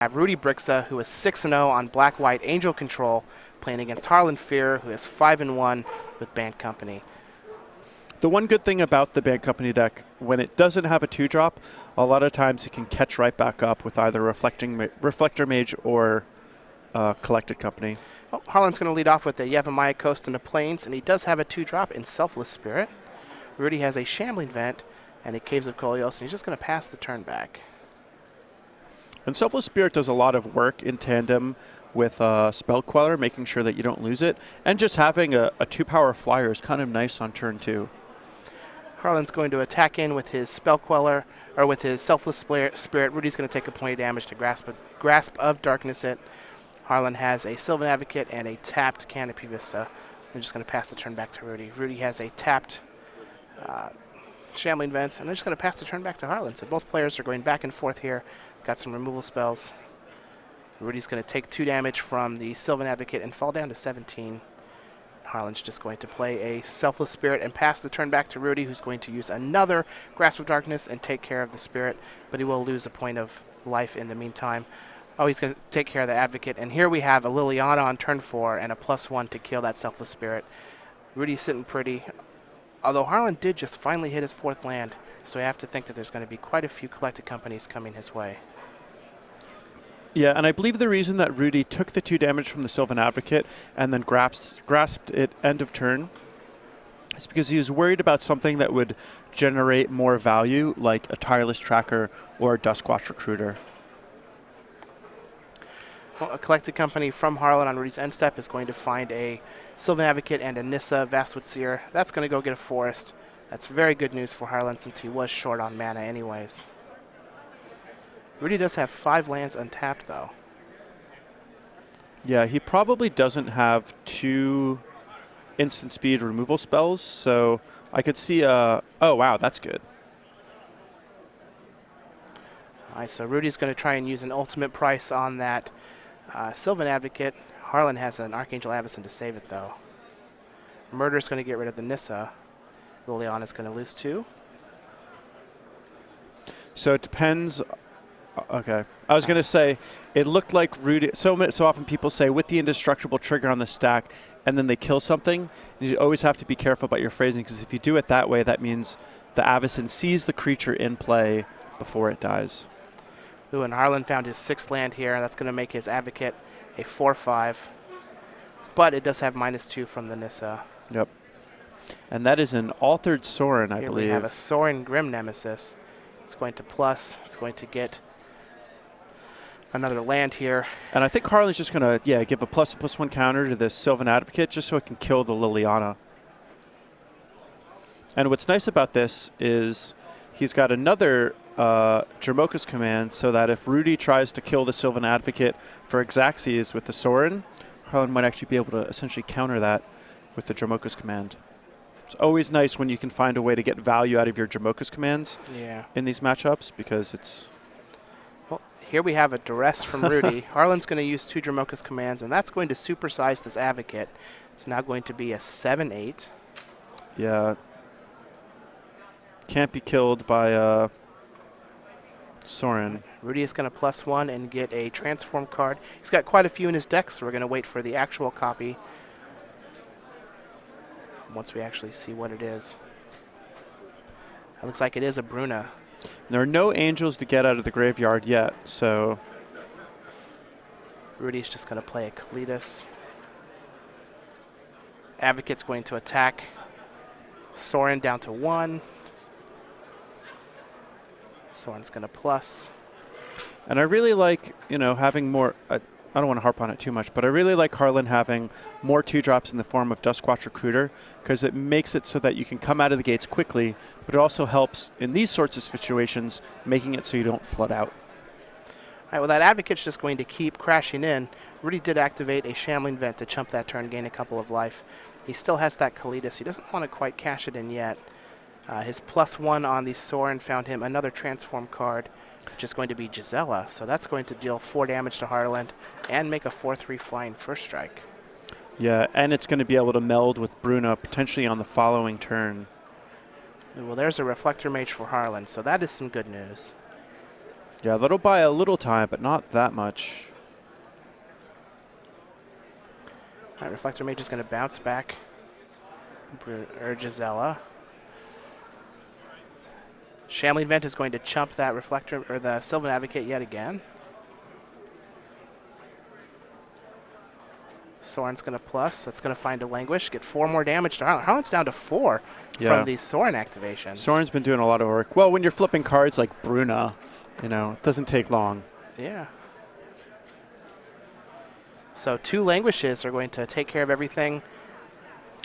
have Rudy Briksza, who is 6-0 on Black-White Angel Control, playing against Harlan Fear, who is 5-1 with Band Company. The one good thing about the Band Company deck, when it doesn't have a 2-drop, a lot of times it can catch right back up with either Reflector Mage or Collected Company. Well, Harlan's going to lead off with a Yevamaya Coast in the Plains, and he does have a 2-drop in Selfless Spirit. Rudy has a Shambling Vent and a Caves of Kolios, and he's just going to pass the turn back. And Selfless Spirit does a lot of work in tandem with Spell Queller, making sure that you don't lose it. And just having a 2-power flyer is kind of nice on turn 2. Harlan's going to attack in with his Spell Queller, or with his Selfless Spirit. Rudy's going to take a point of damage to Grasp of Darkness it. Harlan has a Sylvan Advocate and a tapped Canopy Vista. They're just going to pass the turn back to Rudy. Rudy has a tapped Shambling Vents, and they're just going to pass the turn back to Harlan. So both players are going back and forth here. Got some removal spells. Rudy's going to take 2 damage from the Sylvan Advocate and fall down to 17. Harlan's just going to play a Selfless Spirit and pass the turn back to Rudy, who's going to use another Grasp of Darkness and take care of the Spirit, but he will lose a point of life in the meantime. Oh, he's going to take care of the Advocate, and here we have a Liliana on turn 4 and a +1 to kill that Selfless Spirit. Rudy's sitting pretty, although Harlan did just finally hit his 4th land, so I have to think that there's going to be quite a few Collected Companies coming his way. Yeah, and I believe the reason that Rudy took the 2 damage from the Sylvan Advocate and then grasped it end of turn is because he was worried about something that would generate more value, like a Tireless Tracker or a Duskwatch Recruiter. Well, a Collected Company from Harlan on Rudy's end step is going to find a Sylvan Advocate and a Nissa Vastwood Seer. That's going to go get a Forest. That's very good news for Harlan since he was short on mana anyways. Rudy does have 5 lands untapped, though. Yeah, he probably doesn't have 2 instant speed removal spells, so I could see oh, wow, that's good. All right, so Rudy's going to try and use an ultimate price on that Sylvan Advocate. Harlan has an Archangel Avacyn to save it, though. Murder's going to get rid of the Nissa. Liliana's going to lose 2. So it depends. Okay. I was going to say, it looked like Rudy, so often people say with the indestructible trigger on the stack and then they kill something, you always have to be careful about your phrasing, because if you do it that way, that means the Avacyn sees the creature in play before it dies. Ooh, and Harlan found his 6th land here. That's going to make his Advocate a 4/5. But it does have -2 from the Nissa. Yep. And that is an Altered Sorin, I believe. We have a Sorin Grim Nemesis. It's going to plus. It's going to get another land here. And I think Harlan's just going to, give a +1 counter to this Sylvan Advocate just so it can kill the Liliana. And what's nice about this is he's got another Jermoka's command, so that if Rudy tries to kill the Sylvan Advocate for Xaxes with the Sorin, Harlan might actually be able to essentially counter that with the Jermoka's command. It's always nice when you can find a way to get value out of your Jermoka's commands in these matchups, because it's... Well, here we have a Duress from Rudy. Harlan's going to use 2 Jermoka's commands, and that's going to supersize this Advocate. It's now going to be a 7/8. Yeah. Can't be killed by Sorin. Rudy is going to +1 and get a Transform card. He's got quite a few in his deck, so we're going to wait for the actual copy once we actually see what it is. It looks like it is a Bruna. There are no angels to get out of the graveyard yet, so... Rudy's just going to play a Kalitas. Advocate's going to attack Sorin down to 1. Sorin's going to plus. And I really like, having more... I don't want to harp on it too much, but I really like Harlan having more 2-drops in the form of Duskwatch Recruiter, because it makes it so that you can come out of the gates quickly, but it also helps in these sorts of situations, making it so you don't flood out. All right, well, that Advocate's just going to keep crashing in. Rudy did activate a Shambling Vent to chump that turn, gain a couple of life. He still has that Kalitas. He doesn't want to quite cash it in yet. His +1 on the Sorin found him another Transform card, which is going to be Gisela. So that's going to deal 4 damage to Harlan and make a 4/3 flying first strike. Yeah, and it's going to be able to meld with Bruna potentially on the following turn. Well, there's a Reflector Mage for Harlan, so that is some good news. Yeah, that'll buy a little time, but not that much. All right, Reflector Mage is going to bounce back. Gisela. Shambling Vent is going to chump that Reflector or the Sylvan Advocate yet again. Soren's going to plus. That's going to find a Languish. Get 4 more damage to Harlan. Harlan's down to 4 from these Soren activations. Soren's been doing a lot of work. Well, when you're flipping cards like Bruna, you know, it doesn't take long. Yeah. So 2 Languishes are going to take care of everything.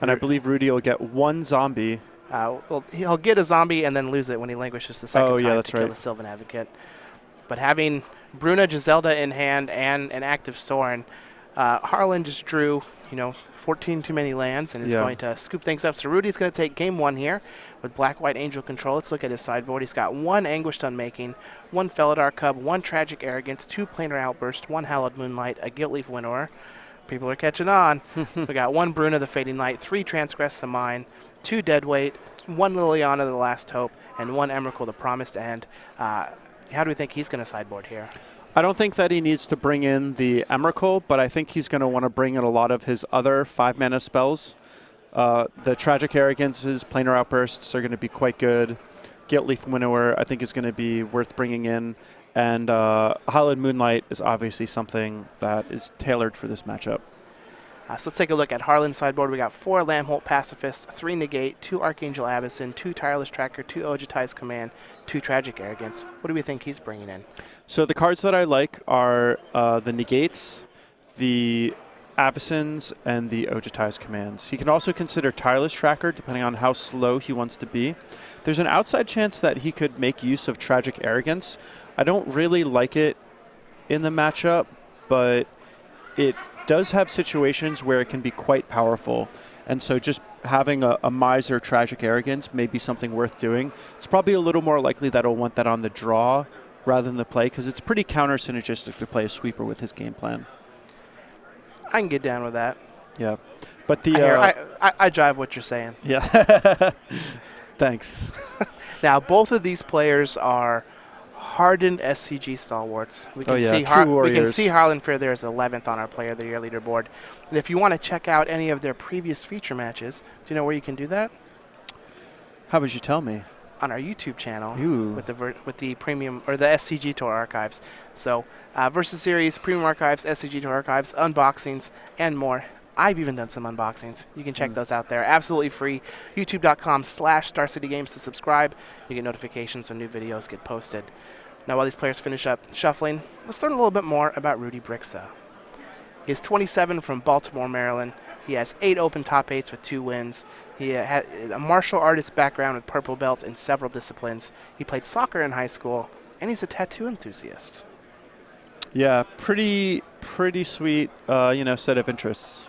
And I believe Rudy will get 1 zombie. Well, he'll get a zombie and then lose it when he languishes the second time to kill the Sylvan Advocate. But having Bruna, Giselda in hand and an active Soren, Harlan just drew, 14 too many lands and is going to scoop things up. So Rudy's going to take game 1 here with Black-White Angel control. Let's look at his sideboard. He's got 1 Anguished Unmaking, 1 Felidar Cub, 1 Tragic Arrogance, 2 Planar Outburst, 1 Hallowed Moonlight, a Guiltleaf Winnower. People are catching on. We got 1 Bruna, the Fading Light, 3 Transgress the Mine, 2 Deadweight, 1 Liliana, the Last Hope, and 1 Emrakul, the Promised End. How do we think he's going to sideboard here? I don't think that he needs to bring in the Emrakul, but I think he's going to want to bring in a lot of his other 5-mana spells. The Tragic Arrogances, Planar Outbursts are going to be quite good. Guiltleaf Winnower, I think, is going to be worth bringing in. And Hallowed Moonlight is obviously something that is tailored for this matchup. So let's take a look at Harlan's sideboard. We got 4 Lambholt Pacifist, 3 Negate, 2 Archangel Abyssin, 2 Tireless Tracker, 2 Ojutai's Command, 2 Tragic Arrogance. What do we think he's bringing in? So the cards that I like are the Negates, the Abyssins, and the Ojutai's Commands. He can also consider Tireless Tracker, depending on how slow he wants to be. There's an outside chance that he could make use of Tragic Arrogance. I don't really like it in the matchup, but it does have situations where it can be quite powerful. And so just having a Miser Tragic Arrogance may be something worth doing. It's probably a little more likely that he'll want that on the draw rather than the play, because it's pretty counter-synergistic to play a sweeper with his game plan. I can get down with that. Yeah. But the I jive what you're saying. Yeah. Thanks. Now, both of these players are hardened SCG stalwarts. We can see Harlan Fair there as 11th on our Player of the Year leaderboard. And if you want to check out any of their previous feature matches, do you know where you can do that? How would you tell me? On our YouTube channel. Ooh. with the premium or the SCG Tour archives. So Versus Series, Premium Archives, SCG Tour archives, unboxings, and more. I've even done some unboxings. You can check those out there. Absolutely free. YouTube.com/StarCityGames to subscribe. You get notifications when new videos get posted. Now, while these players finish up shuffling, let's learn a little bit more about Rudy Briksza. He is 27 from Baltimore, Maryland. He has 8 open top 8s with 2 wins. He had a martial artist background with purple belt in several disciplines. He played soccer in high school, and he's a tattoo enthusiast. Yeah, pretty sweet, set of interests.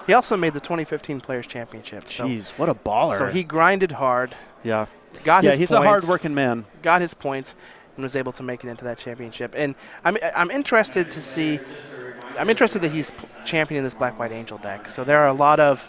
He also made the 2015 Players Championship. Jeez, what a baller. So he grinded hard. Yeah. He's a hard-working man. Got his points and was able to make it into that championship. And I'm interested to see. I'm interested that he's championing this Black-White Angel deck. So there are a lot of,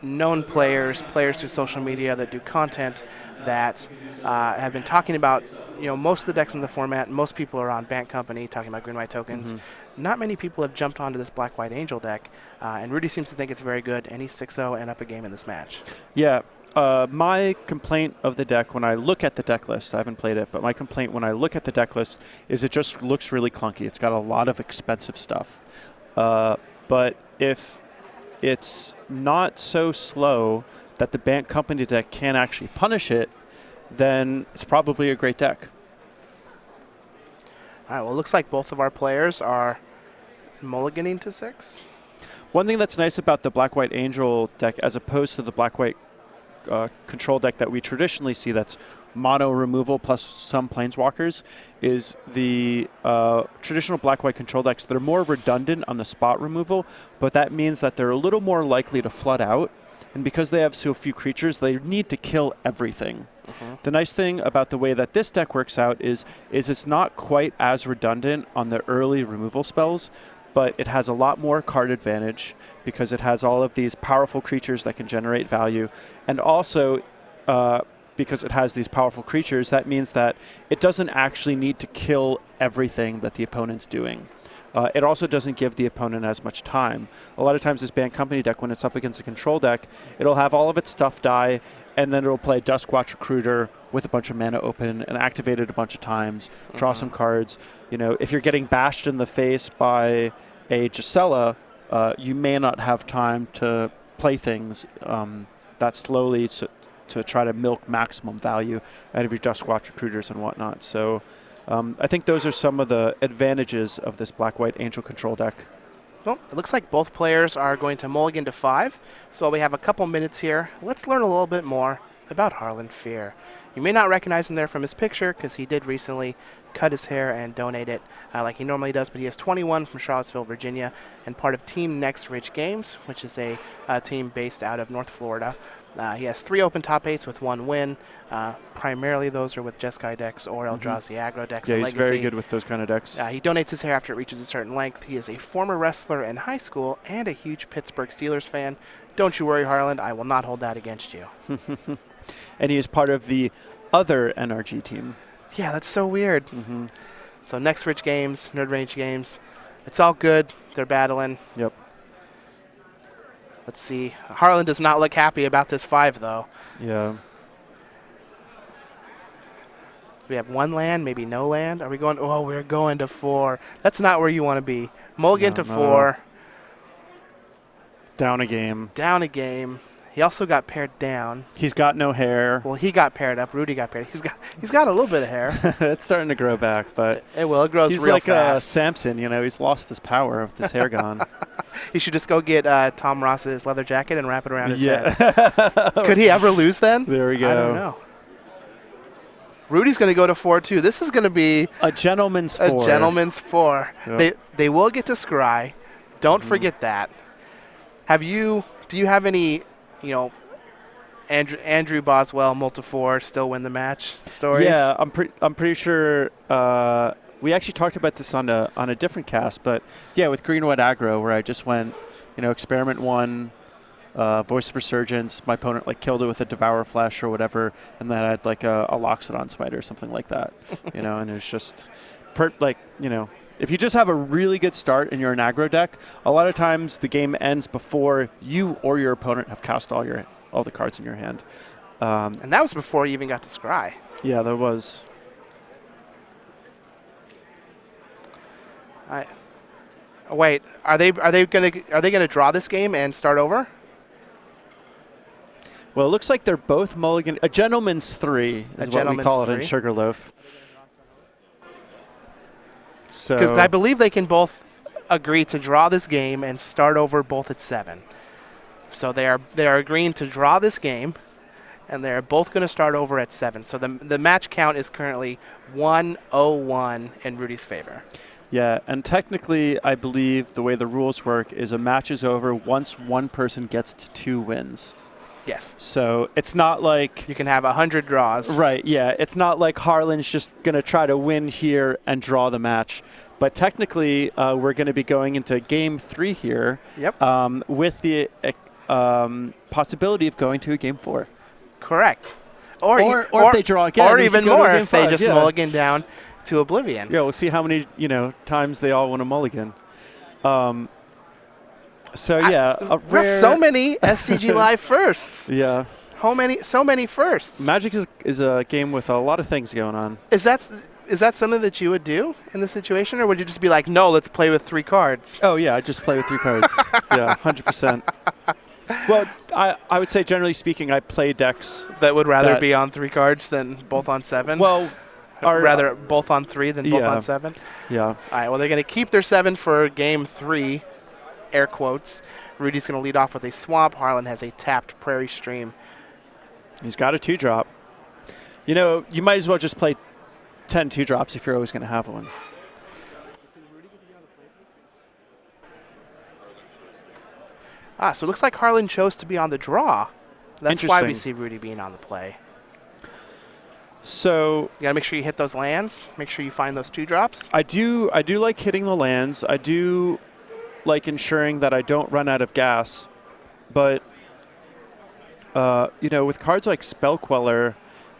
known players through social media that do content that have been talking about, most of the decks in the format. Most people are on Bant Company talking about green-white tokens. Not many people have jumped onto this Black-White Angel deck, and Rudy seems to think it's very good, and he's 6-0 and up a game in this match. Yeah. My complaint of the deck when I look at the deck list, I haven't played it, but my complaint when I look at the deck list is it just looks really clunky. It's got a lot of expensive stuff. But if it's not so slow that the Bant Company deck can actually punish it, then it's probably a great deck. All right, well, it looks like both of our players are mulliganing to 6. One thing that's nice about the Black-White Angel deck as opposed to the Black-White control deck that we traditionally see that's mono removal plus some planeswalkers is the traditional Black-White control decks that are more redundant on the spot removal, but that means that they're a little more likely to flood out, and because they have so few creatures, they need to kill everything. The nice thing about the way that this deck works out is it's not quite as redundant on the early removal spells, but it has a lot more card advantage because it has all of these powerful creatures that can generate value. And also, because it has these powerful creatures, that means that it doesn't actually need to kill everything that the opponent's doing. It also doesn't give the opponent as much time. A lot of times this Band Company deck, when it's up against a control deck, it'll have all of its stuff die, and then it'll play Duskwatch Recruiter with a bunch of mana open and activate it a bunch of times, draw some cards. You know, if you're getting bashed in the face by a Gisela, you may not have time to play things that slowly to try to milk maximum value out of your Duskwatch Recruiters and whatnot. So I think those are some of the advantages of this Black-White Angel control deck. Well, it looks like both players are going to mulligan to 5. So while we have a couple minutes here, let's learn a little bit more about Harlan Fear. You may not recognize him there from his picture because he did recently cut his hair and donate it like he normally does, but he is 21 from Charlottesville, Virginia, and part of Team Next Rich Games, which is a team based out of North Florida. He has 3 open top 8s with 1 win. Primarily those are with Jeskai decks or Eldrazi aggro decks. Yeah, and he's Legacy. very good with those kind of decks. He donates his hair after it reaches a certain length. He is a former wrestler in high school and a huge Pittsburgh Steelers fan. Don't you worry, Harlan. I will not hold that against you. And he is part of the other NRG team. Yeah, that's so weird. So Next Rich Games, Nerd Rage Games, it's all good. They're battling. Yep. Let's see. Harlan does not look happy about this 5, though. Yeah. We have 1 land, maybe no land. Are we going? Oh, we're going to 4. That's not where you want to be. Mulligan to 4. Down a game. Down a game. He also got paired down. He's got no hair. Well, he got paired up. Rudy got paired. He's got a little bit of hair. It's starting to grow back, but it will. It grows he's real like fast. Samson. You know, he's lost his power with his hair gone. He should just go get Tom Ross's leather jacket and wrap it around his head. Yeah. Could he ever lose then? There we go. I don't know. Rudy's going to go to 4-2. This is going to be a gentleman's 4. A gentleman's 4. Yep. They will get to scry. Don't forget that. Do you have any, Andrew Boswell, multi-4, still win the match stories? Yeah, I'm pretty sure we actually talked about this on a different cast, but yeah, with Green-White Aggro, where I just went, experiment 1, Voice of Resurgence, my opponent killed it with a Devour Flesh or whatever, and then I had a Loxodon Smite or something like that, and it was just, if you just have a really good start and you're an aggro deck, a lot of times the game ends before you or your opponent have cast all the cards in your hand. And that was before you even got to scry. Yeah, there was. Wait, are they gonna draw this game and start over? Well, it looks like they're both mulligan. A gentleman's 3 is what we call it in Sugarloaf. Because I believe they can both agree to draw this game and start over both at 7. So they are agreeing to draw this game, and they're both going to start over at 7. So the match count is currently 1-0-1 in Rudy's favor. Yeah, and technically, I believe the way the rules work is a match is over once one person gets to 2 wins. Yes. So it's not like you can have 100 draws. Right, yeah. It's not like Harlan's just going to try to win here and draw the match. But technically, we're going to be going into game 3 here. Yep. With the possibility of going to a game 4. Correct. Or if they draw again. Or even more if they 5, just mulligan down to oblivion. Yeah, we'll see how many times they all want to mulligan. So yeah, so many SCG Live firsts. Yeah. So many firsts. Magic is a game with a lot of things going on. Is that something that you would do in this situation, or would you just be like, no, let's play with 3 cards? Oh yeah, I'd just play with 3 cards. Yeah, 100%. Well, I would say generally speaking, I play decks that would rather be on 3 cards than both on 7. Well, or rather both on 3 than both on 7. Yeah. All right. Well, they're going to keep their 7 for game 3. Air quotes. Rudy's going to lead off with a Swamp. Harlan has a tapped Prairie Stream. He's got a 2-drop. You might as well just play 10 2-drops if you're always going to have one. So it looks like Harlan chose to be on the draw. That's why we see Rudy being on the play. So you got to make sure you hit those lands. Make sure you find those 2-drops. I do like hitting the lands. I do like ensuring that I don't run out of gas. But, with cards like Spell Queller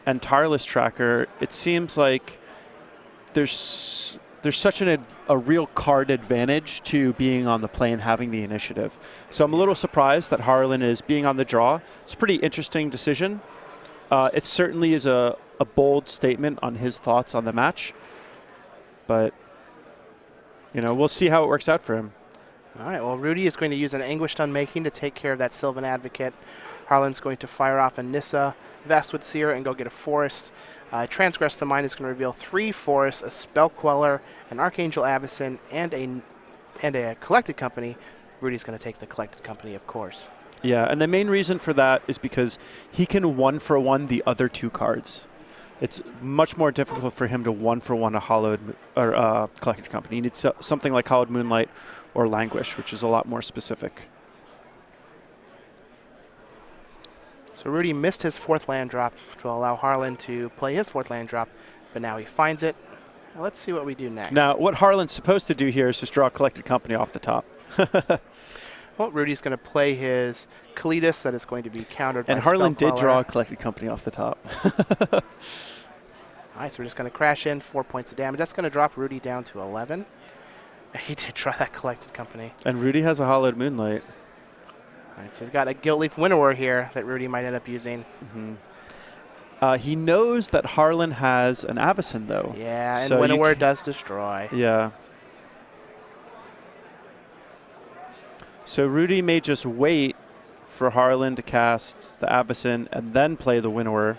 and Tireless Tracker, it seems like there's such a real card advantage to being on the play and having the initiative. So I'm a little surprised that Harlan is being on the draw. It's a pretty interesting decision. It certainly is a bold statement on his thoughts on the match. But, you know, we'll see how it works out for him. All right, well, Rudy is going to use an Anguished Unmaking to take care of that Sylvan Advocate. Harlan's going to fire off a Nissa, Vastwood Seer, and go get a Forest. Transgress the Mind is going to reveal 3 forests, a Spell Queller, an Archangel Avacyn, and a Collected Company. Rudy's going to take the Collected Company, of course. Yeah, and the main reason for that is because he can 1-for-1 the other 2 cards. It's much more difficult for him to 1-for-1 a Hallowed or Collected Company. He needs something like Hallowed Moonlight or Languish, which is a lot more specific. So Rudy missed his 4th land drop, which will allow Harlan to play his 4th land drop, but now he finds it. Now let's see what we do next. Now, what Harlan's supposed to do here is just draw a Collected Company off the top. Well, Rudy's going to play his Kalitas that is going to be countered by And Harlan Spell did Queller. draw a Collected Company off the top. All right, so we're just going to crash in 4 points of damage. That's going to drop Rudy down to 11. He did draw that Collected Company. And Rudy has a Hallowed Moonlight. All right, so we've got a Guiltleaf Winnower here that Rudy might end up using. He knows that Harlan has an Avacyn, though. Yeah, and So Winnower does destroy. Yeah. So Rudy may just wait for Harlan to cast the Avacyn and then play the Winnower.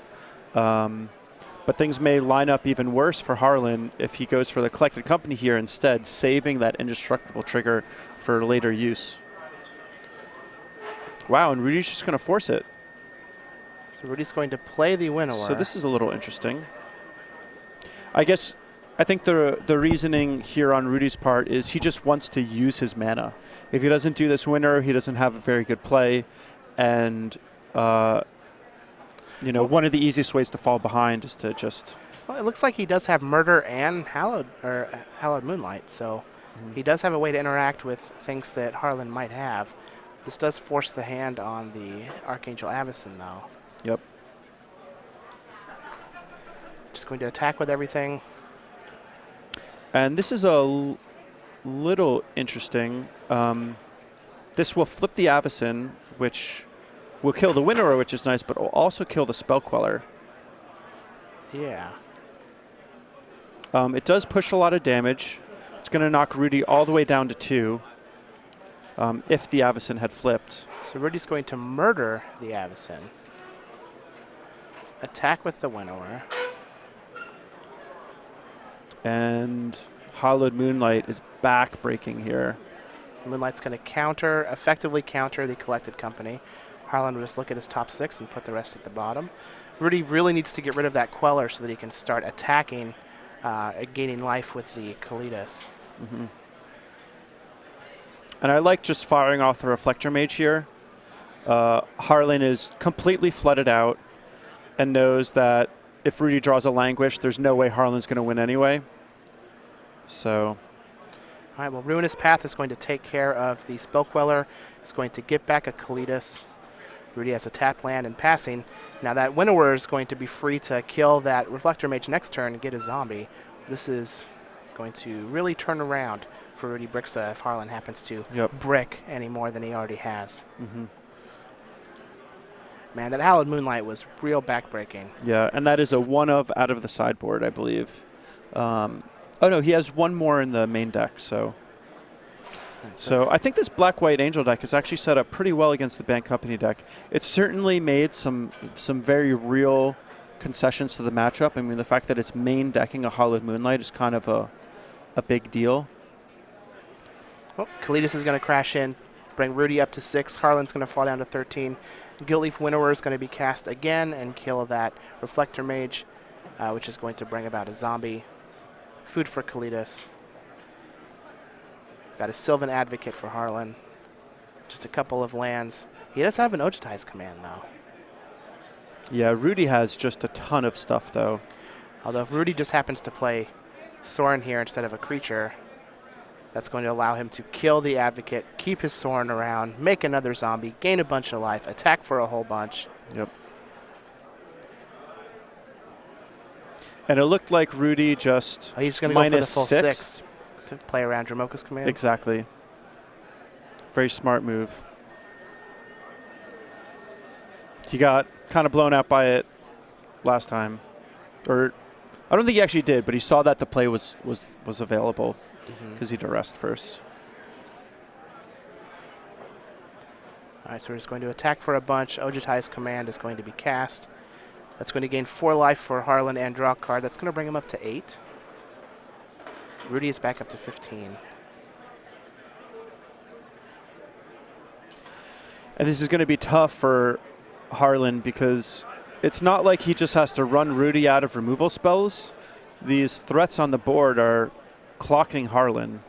But things may line up even worse for Harlan if he goes for the Collected Company here instead, saving that indestructible trigger for later use. Wow, and Rudy's just going to force it. So Rudy's going to play the Winnower. So this is a little interesting. I think the reasoning here on Rudy's part is he just wants to use his mana. If he doesn't do this Winnower, he doesn't have a very good play. And, you know, one of the easiest ways to fall behind is to just... Well, it looks like he does have Murder and Hallowed Moonlight, so he does have a way to interact with things that Harlan might have. This does force the hand on the Archangel Avacyn, though. Yep. Just going to attack with everything. And this is a little interesting. This will flip the Avacyn, which will kill the Winnower, which is nice, but will also kill the Spell Queller. Yeah. It does push a lot of damage. It's going to knock Rudy all the way down to 2 if the Avacyn had flipped. So Rudy's going to murder the Avacyn. Attack with the Winnower. And Hallowed Moonlight is back-breaking here. Moonlight's going to effectively counter the Collected Company. Harlan will just look at his top 6 and put the rest at the bottom. Rudy really needs to get rid of that Queller so that he can start attacking, gaining life with the Kalitas. And I like just firing off the Reflector Mage here. Harlan is completely flooded out and knows that if Rudy draws a Languish, there's no way Harlan's going to win anyway. So... All right, well, Ruinous Path is going to take care of the Spell Queller. It's going to get back a Kalitas. Rudy has a tap land and passing. Now that Winnower is going to be free to kill that Reflector Mage next turn and get a zombie. This is going to really turn around for Rudy Briksza if Harlan happens to brick any more than he already has. Man, that Hallowed Moonlight was real backbreaking. Yeah, and that is a 1 of out of the sideboard, I believe. Oh, no, he has 1 more in the main deck, so... So I think this Black-White Angel deck is actually set up pretty well against the Band Company deck. It's certainly made some very real concessions to the matchup. I mean, the fact that it's main decking a Hallowed Moonlight is kind of a big deal. Well, Kalitas is going to crash in, bring Rudy up to 6. Harlan's going to fall down to 13. Guiltleaf Winnower is going to be cast again and kill that Reflector Mage, which is going to bring about a zombie. Food for Kalitas. Got a Sylvan Advocate for Harlan. Just a couple of lands. He does have an Ojutai's Command, though. Yeah, Rudy has just a ton of stuff, though. Although if Rudy just happens to play Sorin here instead of a creature, that's going to allow him to kill the Advocate, keep his Sorin around, make another zombie, gain a bunch of life, attack for a whole bunch. Yep. And it looked like Rudy just Oh, he's going to go for the minus full 6. 6 to play around Dromoka's command. Exactly. Very smart move. He got kind of blown out by it last time. Or I don't think he actually did, but he saw that the play was available because he'd arrest first. All right, so we're just going to attack for a bunch. Ojutai's command is going to be cast. That's going to gain 4 life for Harlan and draw a card. That's going to bring him up to 8. Rudy is back up to 15. And this is going to be tough for Harlan because it's not like he just has to run Rudy out of removal spells. These threats on the board are clocking Harlan.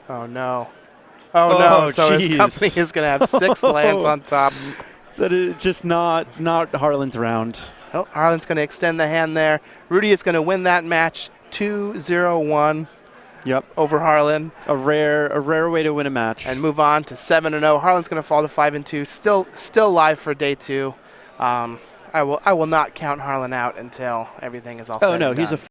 Oh, no. Oh, no. So geez. his company is going to have 6 lands on top. That is just not Harlan's round. Oh, Harlan's going to extend the hand there. Rudy is going to win that match 2-0-1 Yep. over Harlan. A rare way to win a match. And move on to 7-0. Harlan's going to fall to 5-2. Still live for day 2. I will not count Harlan out until everything is all said Oh no, and he's done. a